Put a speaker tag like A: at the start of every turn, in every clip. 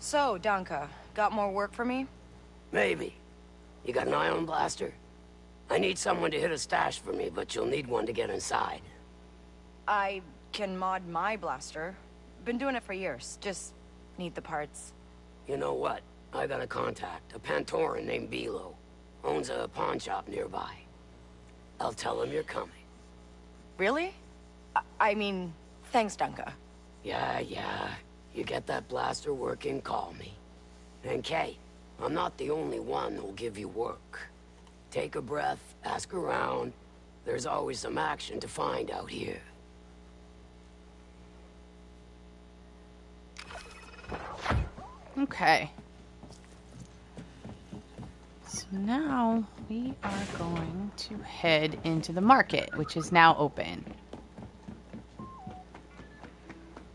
A: So, Danka, got more work for me?
B: Maybe. You got an ion blaster? I need someone to hit a stash for me, but you'll need one to get inside.
A: I can mod my blaster. Been doing it for years. Just need the parts.
B: You know what? I got a contact, a Pantoran named Bilo. Owns a pawn shop nearby. I'll tell him you're coming.
A: Really? I mean, thanks, Danka.
B: Yeah. You get that blaster working, call me. And Kay, I'm not the only one who'll give you work. Take a breath, ask around. There's always some action to find out here.
C: Okay. So now we are going to head into the market, which is now open.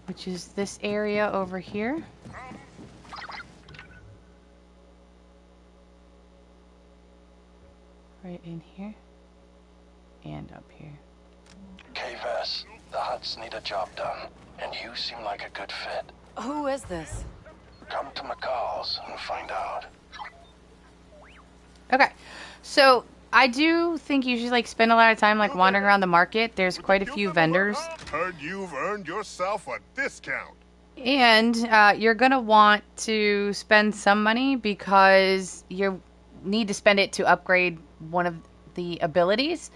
C: Which is this area over here. Right in here. And up here.
D: K-Vess, the huts need a job done, and you seem like a good fit.
A: Who is this?
D: Come to McCall's and find out.
C: Okay, so I do think you should spend a lot of time wandering around the market. There's quite a few vendors.
E: Heard you've earned yourself a discount.
C: And you're gonna want to spend some money because you need to spend it to upgrade one of the abilities.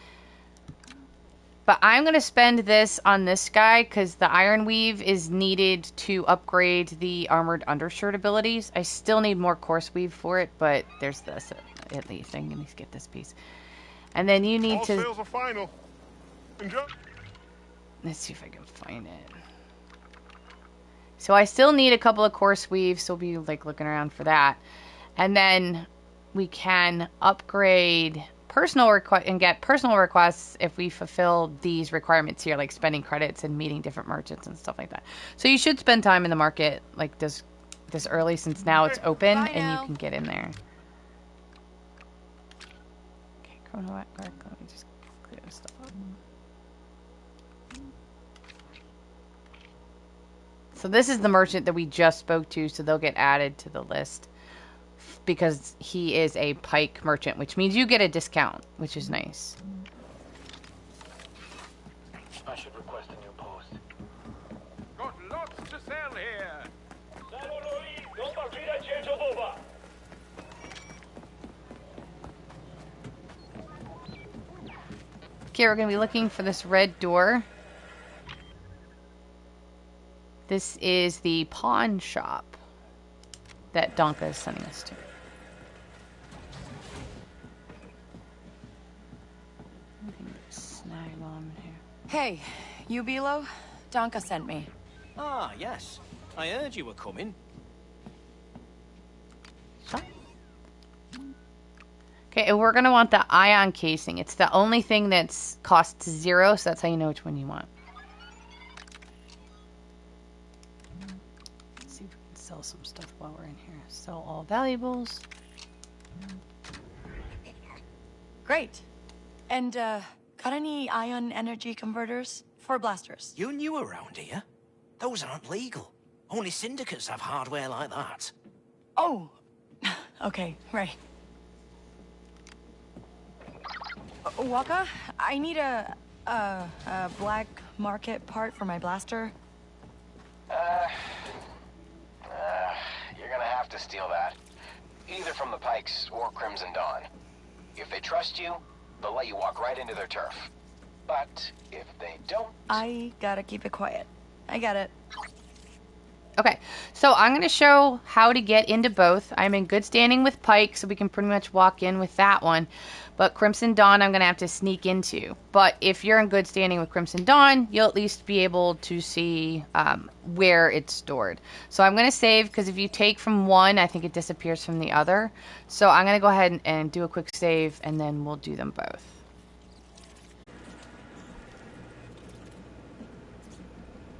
C: But I'm going to spend this on this guy because the Iron Weave is needed to upgrade the Armored Undershirt abilities. I still need more Coarse Weave for it, but there's this at least. I'm going to get this piece. And then you need
E: All
C: to...
E: sales are final. Enjoy.
C: Let's see if I can find it. So I still need a couple of Coarse Weaves, so we'll be looking around for that. And then we can upgrade... get personal requests if we fulfill these requirements here, like spending credits and meeting different merchants and stuff like that. So you should spend time in the market this early, since now it's open.
A: Bye
C: and
A: now.
C: You can get in there. Okay, chrono arc. Let me just clear this stuff up. So this is the merchant that we just spoke to, so they'll get added to the list. Because he is a pike merchant, which means you get a discount, which is nice.
D: I should request a new post.
E: Got lots to sell here.
C: Okay, we're going to be looking for this red door. This is the pawn shop that Danka is sending us to. Snag on here.
A: Hey, you Bilo? Danka sent me.
F: Ah, yes. I heard you were coming.
C: Okay, and we're going to want the ion casing. It's the only thing that's costs 0, so that's how you know which one you want. Let's see if we can sell some stuff while we're in here. Sell all valuables.
A: Great. And, got any ion energy converters? For blasters.
F: You're new around here. Those aren't legal. Only syndicates have hardware like that.
A: Oh! Okay, right. Waka, I need a black market part for my blaster.
G: You're gonna have to steal that. Either from the Pikes or Crimson Dawn. If they trust you, they'll let you walk right into their turf. But if they don't...
A: I gotta keep it quiet. I get it.
C: Okay, so I'm going to show how to get into both. I'm in good standing with Pike, so we can pretty much walk in with that one. But Crimson Dawn, I'm going to have to sneak into. But if you're in good standing with Crimson Dawn, you'll at least be able to see where it's stored. So I'm going to save, because if you take from one, I think it disappears from the other. So I'm going to go ahead and do a quick save, and then we'll do them both.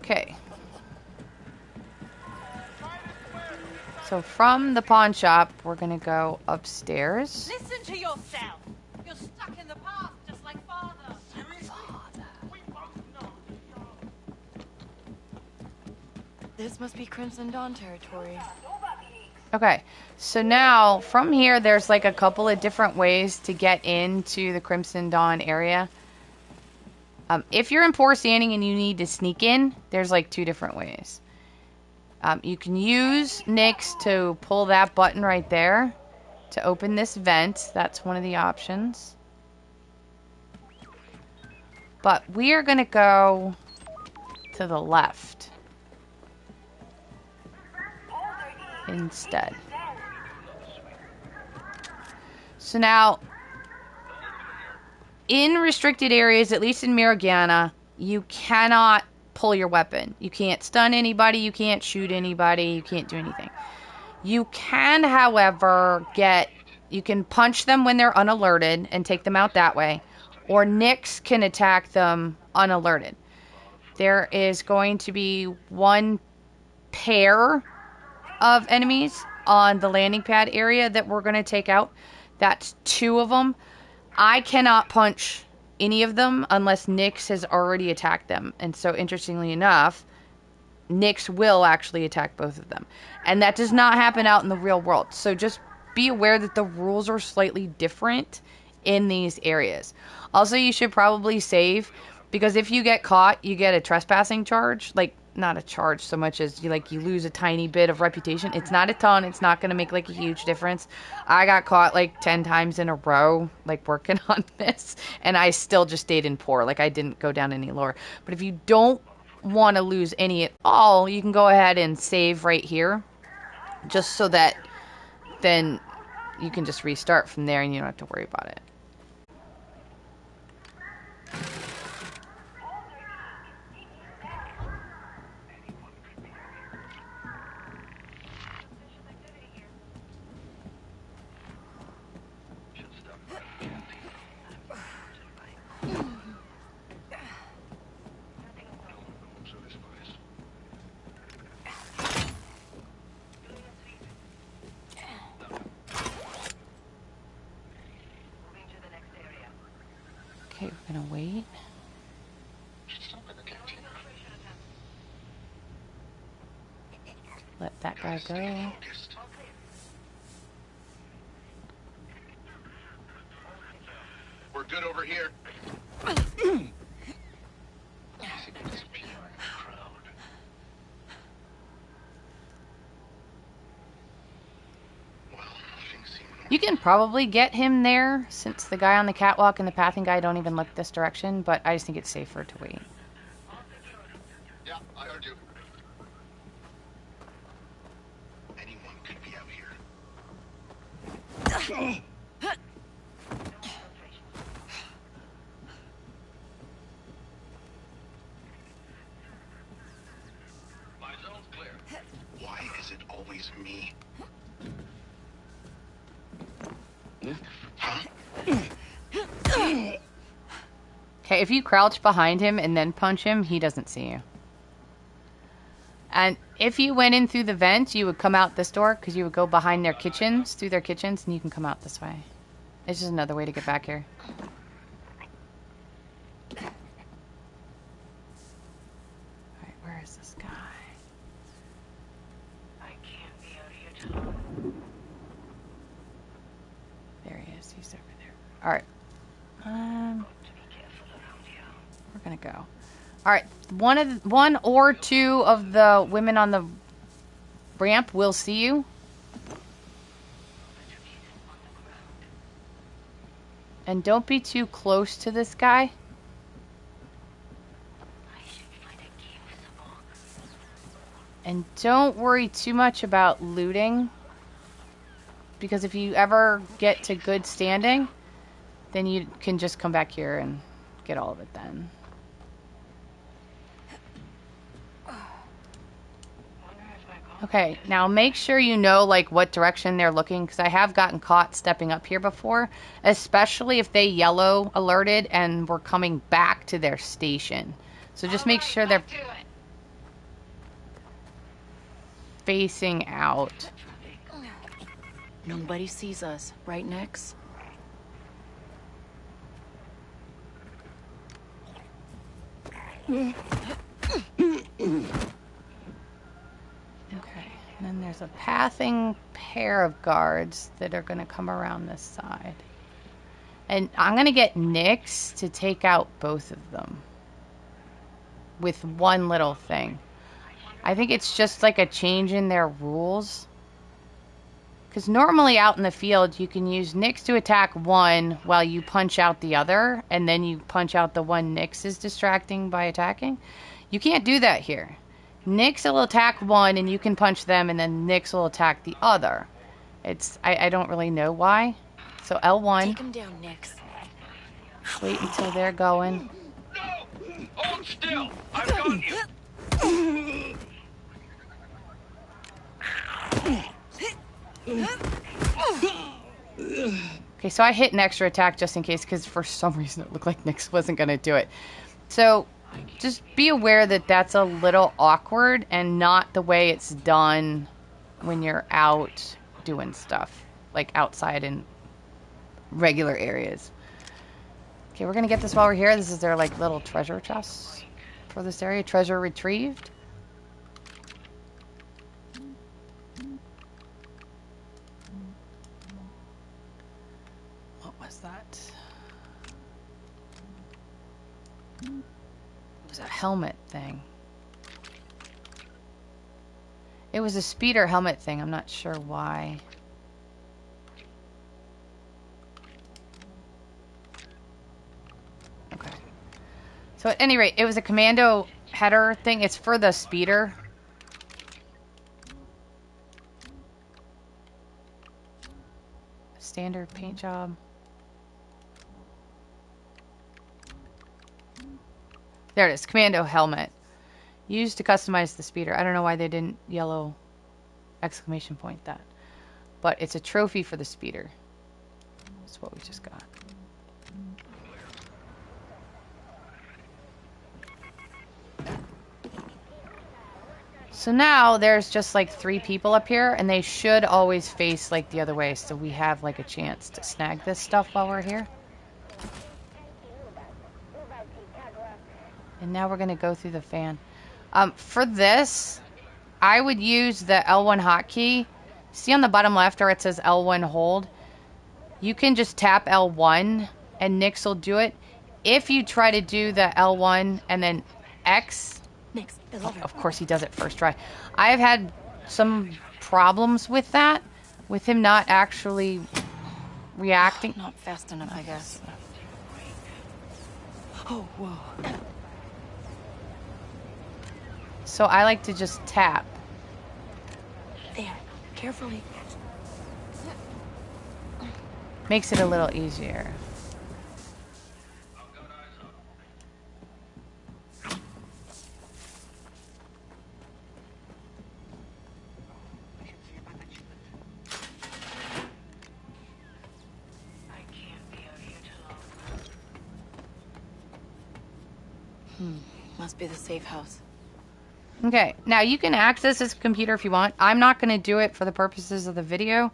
C: Okay. So from the pawn shop, we're going to go upstairs.
H: Listen to yourself. You're stuck in the past, just like Father.
A: This must be Crimson Dawn territory.
C: Okay, so now from here, there's like a couple of different ways to get into the Crimson Dawn area. If you're in poor standing and you need to sneak in, there's like 2 different ways. You can use Nyx to pull that button right there to open this vent. That's one of the options. But we are going to go to the left instead. So now, in restricted areas, at least in Miragana, you cannot pull your weapon. You can't stun anybody, you can't shoot anybody, you can't do anything. You can, however, you can punch them when they're unalerted and take them out that way, or Nyx can attack them unalerted. There is going to be 1 pair of enemies on the landing pad area that we're going to take out. That's 2 of them. I cannot punch any of them unless Nyx has already attacked them. And so, interestingly enough, Nyx will actually attack both of them. And that does not happen out in the real world. So just be aware that the rules are slightly different in these areas. Also, you should probably save, because if you get caught, you get a trespassing charge. Like, not a charge so much as you lose a tiny bit of reputation. It's not a ton. It's not going to make like a huge difference. I got caught like 10 times in a row, like working on this, and I still just stayed in poor. Like, I didn't go down any lower. But if you don't want to lose any at all, you can go ahead and save right here, just so that then you can just restart from there and you don't have to worry about it. Okay, we're gonna wait. Let that guy go.
D: We're good over here.
C: You can probably get him there, since the guy on the catwalk and the pathing guy don't even look this direction, but I just think it's safer to wait.
D: Yeah, I heard you. Anyone could be out here. My zone's clear. Why is it always me?
C: Okay, if you crouch behind him and then punch him, he doesn't see you. And if you went in through the vent, you would come out this door, because you would go behind their kitchens, through their kitchens, and you can come out this way. It's just another way to get back here. Alright, where is this guy?
H: I can't be out here too long.
C: There he is. He's over there. Alright. We're gonna go. Alright, one or 2 of the women on the ramp will see you. And don't be too close to this guy. And don't worry too much about looting, because if you ever get to good standing, then you can just come back here and get all of it then. Okay, now make sure you know like what direction they're looking, because I have gotten caught stepping up here before, especially if they yellow alerted and were coming back to their station. So just make sure they're facing out.
A: Nobody sees us, right, Nyx?
C: Okay, and then there's a pathing pair of guards that are going to come around this side. And I'm going to get Nyx to take out both of them with one little thing. I think it's just like a change in their rules. Because normally out in the field, you can use Nyx to attack one while you punch out the other, and then you punch out the one Nyx is distracting by attacking. You can't do that here. Nyx will attack one, and you can punch them, and then Nyx will attack the other. I don't really know why. So L1.
A: Take him down, Nyx.
C: Wait until they're going.
E: No! Hold still! I've got you!
C: Okay, so I hit an extra attack just in case, because for some reason it looked like Nyx wasn't going to do it. So just be aware that that's a little awkward and not the way it's done when you're out doing stuff, like outside in regular areas. Okay, we're going to get this while we're here. This is their like little treasure chest for this area. Treasure retrieved. What was that? It was a helmet thing. It was a speeder helmet thing. I'm not sure why. Okay. So at any rate, it was a commando header thing. It's for the speeder. Standard paint job. There it is. Commando helmet. Used to customize the speeder. I don't know why they didn't yellow exclamation point that. But it's a trophy for the speeder. That's what we just got. So now there's just like 3 people up here, and they should always face like the other way, so we have like a chance to snag this stuff while we're here. And now we're going to go through the fan. For this, I would use the L1 hotkey. See on the bottom left where it says L1 hold? You can just tap L1 and Nyx will do it. If you try to do the L1 and then X,
A: Nyx, I love it.
C: of course he does it first try. I've had some problems with that, with him not actually reacting.
A: Not fast enough, I guess. Oh, whoa.
C: So I like to just tap.
A: There. Carefully.
C: Makes it a little easier.
A: Must be the safe house.
C: Okay, now you can access this computer if you want. I'm not going to do it for the purposes of the video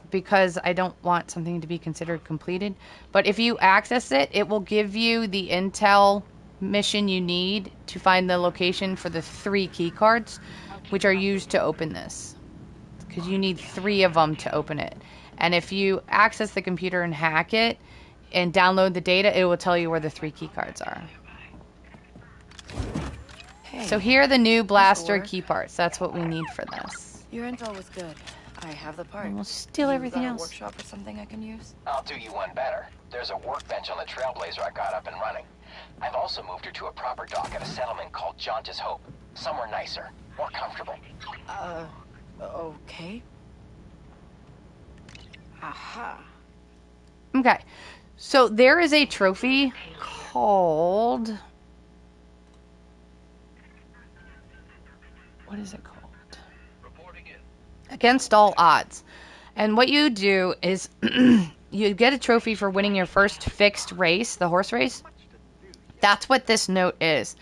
C: because I don't want something to be considered completed. But if you access it, it will give you the intel mission you need to find the location for the 3 key cards, which are used to open this. Because you need 3 of them to open it. And if you access the computer and hack it and download the data, it will tell you where the 3 key cards are.
A: Hey,
C: So here are the new blaster
A: work.
C: key parts. That's what we need for this.
A: Your intel was good. I have the part.
C: And we'll steal
A: You
C: everything
A: got a
C: else.
A: workshop or something I can use?
G: I'll do you one better. There's a workbench on the Trailblazer I got up and running. I've also moved her to a proper dock at a settlement called Jauntus Hope. Somewhere nicer, more comfortable.
A: Okay. Aha.
C: Okay. So there is a trophy called... What is it called? Against All Odds. And what you do is you get a trophy for winning your first fixed race, the horse race. That's what this note is.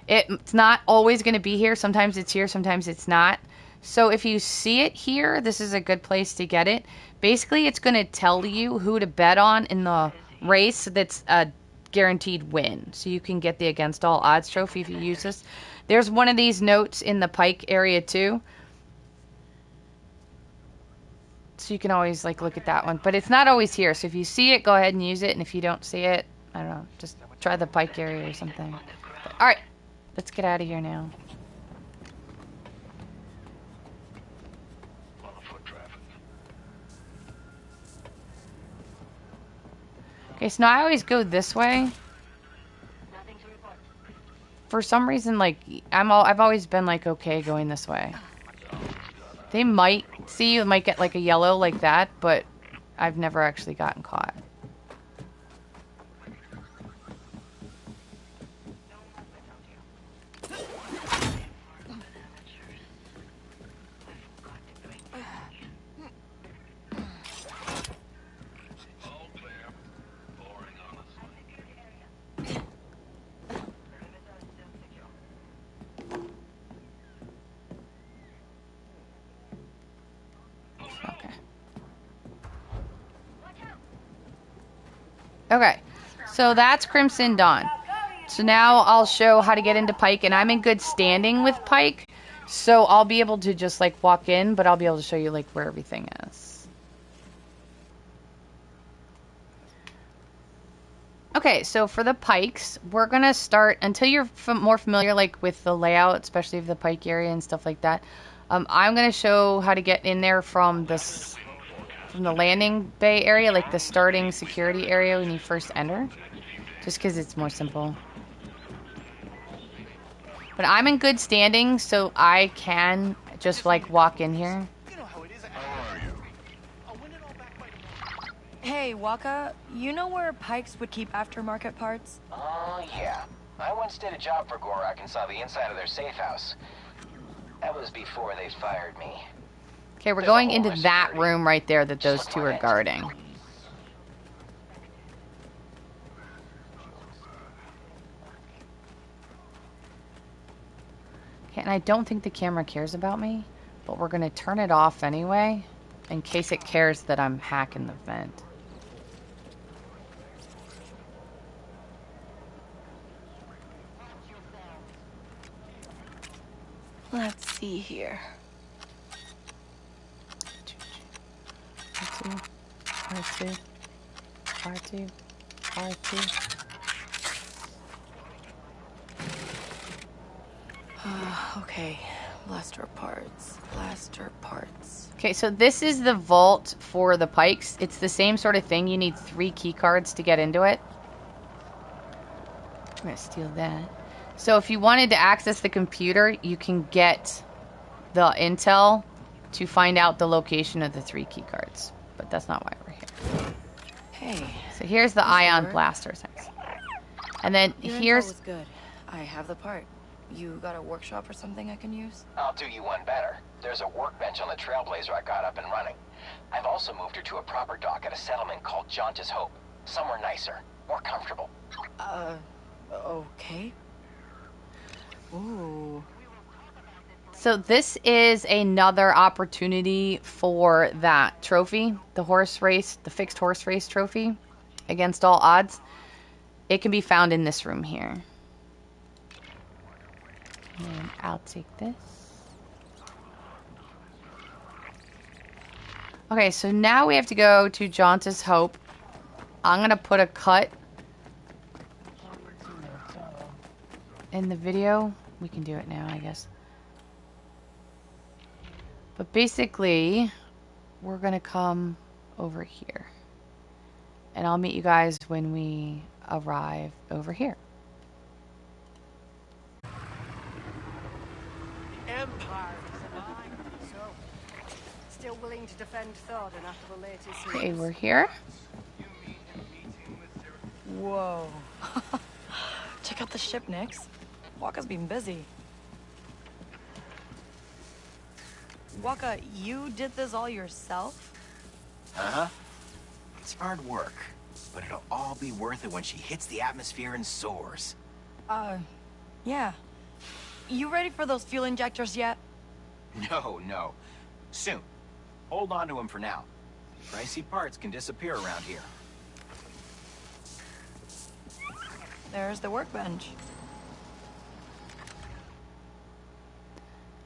C: It's not always going to be here. Sometimes it's here, sometimes it's not. So if you see it here, this is a good place to get it. Basically, it's going to tell you who to bet on in the race that's a guaranteed win. So you can get the Against All Odds trophy if you use this. There's one of these notes in the Pike area too. So you can always like look at that one, but it's not always here. So if you see it, go ahead and use it, and if you don't see it, I don't know, just try the pike area or something. But, all right, let's get out of here now. Okay, so now I always go this way. For some reason, like I've always been like okay going this way. They might see you, might get like a yellow like that, but I've never actually gotten caught. Okay, so that's Crimson Dawn. So now I'll show how to get into Pike, and I'm in good standing with Pike, so I'll be able to just like walk in, but I'll be able to show you like where everything is. Okay, so for the Pikes, we're gonna start until you're more familiar like with the layout, especially of the Pike area and stuff like that. I'm gonna show how to get in there from this. From the landing bay area, like the starting security area when you first enter, just because it's more simple. But I'm in good standing, so I can just like walk in here.
A: Hey, Waka, you know where Pikes would keep aftermarket parts?
G: Oh, yeah. I once did a job for Gorak and saw the inside of their safe house. That was before they fired me.
C: Okay, we're going into that room right there that those two are guarding. Okay, and I don't think the camera cares about me, but we're going to turn it off anyway, in case it cares that I'm hacking the vent.
A: Let's see here.
C: R2, R2, R2, R2.
A: Okay, blaster parts, blaster parts.
C: Okay, so this is the vault for the Pikes. It's the same sort of thing. You need 3 key cards to get into it. I'm gonna steal that. So if you wanted to access the computer, you can get the intel to find out the location of the 3 key cards. But that's not why we're here.
A: Hey.
C: So here's the ion blaster things. And then
A: Your
C: here's...
A: intel was good. I have the part. You got a workshop or something I can use?
G: I'll do you one better. There's a workbench on the Trailblazer I got up and running. I've also moved her to a proper dock at a settlement called Jauntus Hope. Somewhere nicer, more comfortable.
A: Okay. Ooh.
C: So this is another opportunity for that trophy, the horse race, the fixed horse race trophy, against all odds. It can be found in this room here. And I'll take this. Okay, so now we have to go to Jauntus Hope. I'm going to put a cut in the video. We can do it now, I guess. But basically, we're going to come over here. And I'll meet you guys when we arrive over here.
H: Empire is alive, so still willing to defend Tharden after the latest news.
C: Okay, we're here.
A: Whoa. Check out the ship, Nix. Waka's been busy. Waka, you did this all yourself?
F: Uh-huh. It's hard work, but it'll all be worth it when she hits the atmosphere and soars.
A: Yeah. You ready for those fuel injectors yet?
F: No. Soon. Hold on to them for now. Pricey parts can disappear around here.
A: There's the workbench.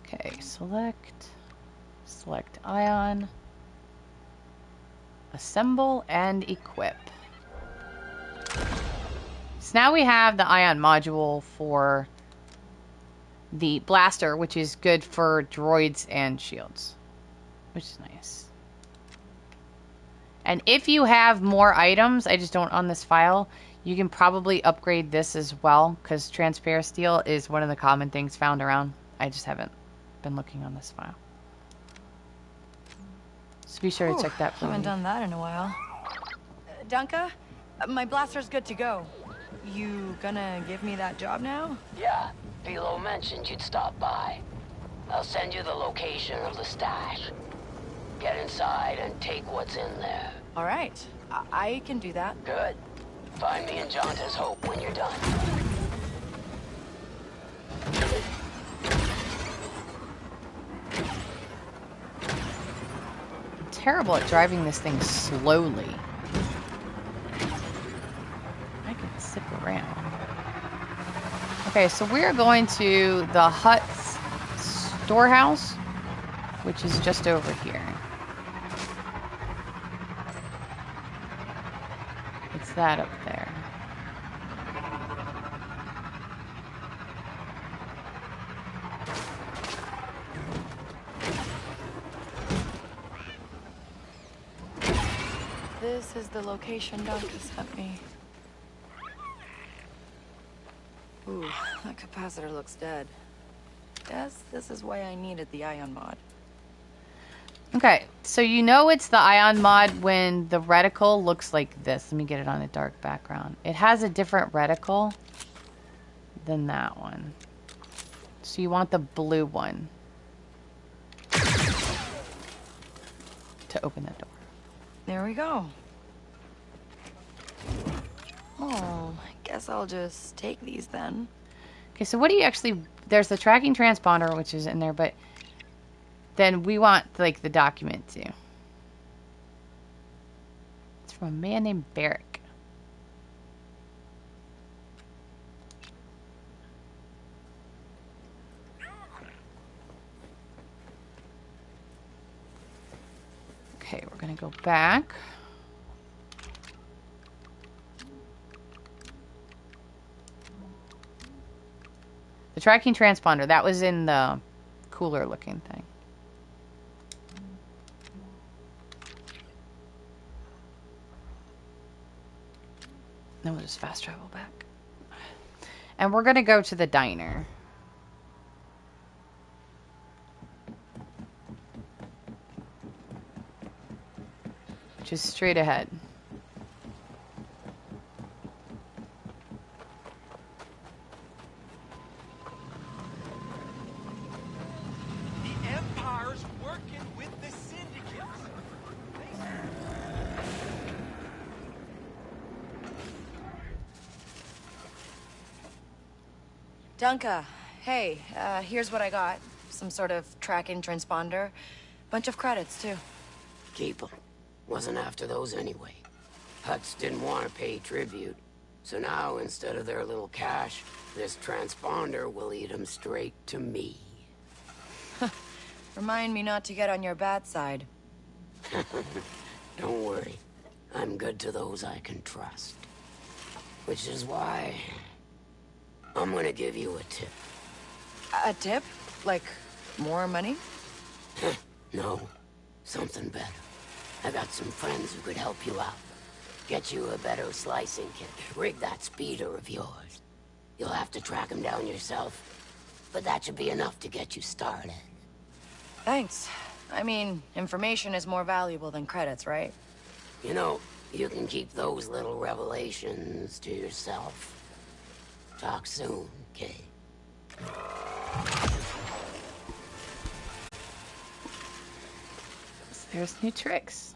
C: Okay, select ion. Assemble and equip. So now we have the ion module for the blaster, which is good for droids and shields, which is nice. And if you have more items, I just don't on this file, you can probably upgrade this as well, because transparent steel is one of the common things found around. I just haven't been looking on this file. So be sure to check that for me.
A: Haven't done that in a while. Dunka, my blaster's good to go. You gonna give me that job now?
B: Yeah, Philo mentioned you'd stop by. I'll send you the location of the stash. Get inside and take what's in there.
A: All right, I can do that.
B: Good. Find me in Jonta's Hope when you're done.
C: I'm terrible at driving this thing slowly. I can zip around. Okay, so we're going to the Hut's storehouse, which is just over here. It's that up there.
A: This is the location Dunka sent me. Ooh, that capacitor looks dead. Guess this is why I needed the ion mod.
C: Okay, so you know it's the ion mod when the reticle looks like this. Let me get it on a dark background. It has a different reticle than that one. So you want the blue one to open the door.
A: There we go. Oh, I guess I'll just take these then.
C: Okay, so what do you actually... There's the tracking transponder, which is in there, but then we want, like, the document, too. It's from a man named Barrick. Okay, we're going to go back. The tracking transponder, that was in the cooler looking thing. Then we'll just fast travel back. And we're going to go to the diner. Which is straight ahead.
A: Dunka, hey, here's what I got. Some sort of tracking transponder. Bunch of credits, too.
B: Keep them. Wasn't after those anyway. Huts didn't want to pay tribute. So now, instead of their little cash, this transponder will eat them straight to me.
A: Remind me not to get on your bad side.
B: Don't worry. I'm good to those I can trust. Which is why I'm gonna give you a tip.
A: A tip? Like, more money?
B: No, something better. I got some friends who could help you out. Get you a better slicing kit. Rig that speeder of yours. You'll have to track him down yourself, but that should be enough to get you started.
A: Thanks. I mean, information is more valuable than credits, right?
B: You know, you can keep those little revelations to yourself. Talk soon, Kay.
C: There's new tricks.